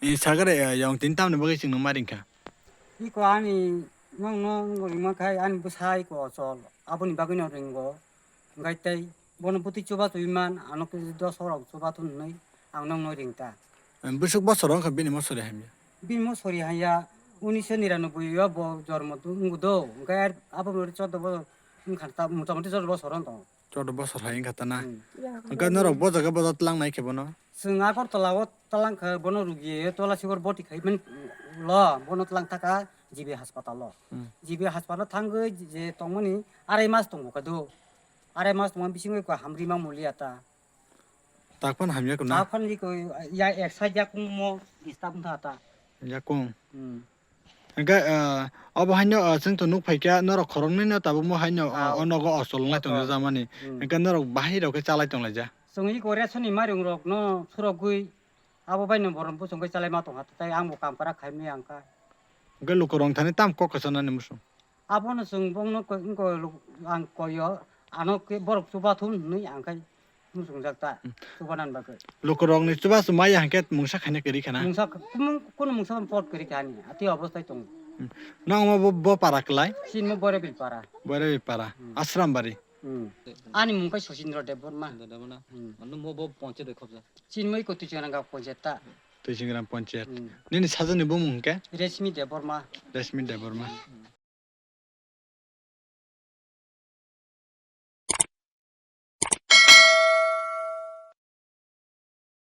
이 사거래 영tin 땀는 뭐가 지금 말인가? 이거 아니 너너 이거 가이 아니 뭐 사이고 저 아버님 바구니 오는 거 가이때 뭐는 부티 좁아도 이만 안 얻고 더 서로 좁아도 너희 안 넣는 링다 무슨 버스로 가 비니 뭐 소리 하면. 비모 소리 하야 우니션이라는 부여 뭐 저르모도 응고도 가이 아버님 저도 뭐 간다 무자무지 저도 뭐 서런도 저도 버스 하인 갔다나. 그러니까 너랑 버스가 버스 뜰랑 나이게 보나. Sengakor telang ke bono rugi tola sigor boti kai men lo bono telang taka jibe hospital lo jibe hospital thangge je tongmani arai mas tongo kadu arai mas tong bising ko hamri ma muliata takpan hamya ko na. takpan li ko ya exercise ya kumo istam thata yakung. 그러니까 어버 한여 승토 녹파이까 너로 거론네 따보 뭐 한여 언어가 어sol라 동 자마니 그러니까 너로 바히로 그 잘라 동 라자 songi korea soni marung rok no suro gui abo bai no borom pu songi chalai ma tong hata tai ang mo kam para khai me angka 그 로코롱 타네 땀 꺾어서는 무슨 abo no sung bong no ko ang ko yo ano ke borok suba thun ni angkai musung jakta subanan ba ke 로코롱 니 주바스 마야 한게 뭉사 খানে 그리 খা나 mungsa kono mungsa pot keri kani ati অবস্থায় tong 나뭐 뭐 파라클라이 sin mo bore bil para বরে পারা আশ্রম বাড়ি ani mungkai sosin ro de borma দাদা মানে মো বো পৌঁছে দেখো যা sin moi ko tu chana ga ponjeta 또 지금 펀치야 니니 사전에 보면 게 resmi de borma 레스민 데버마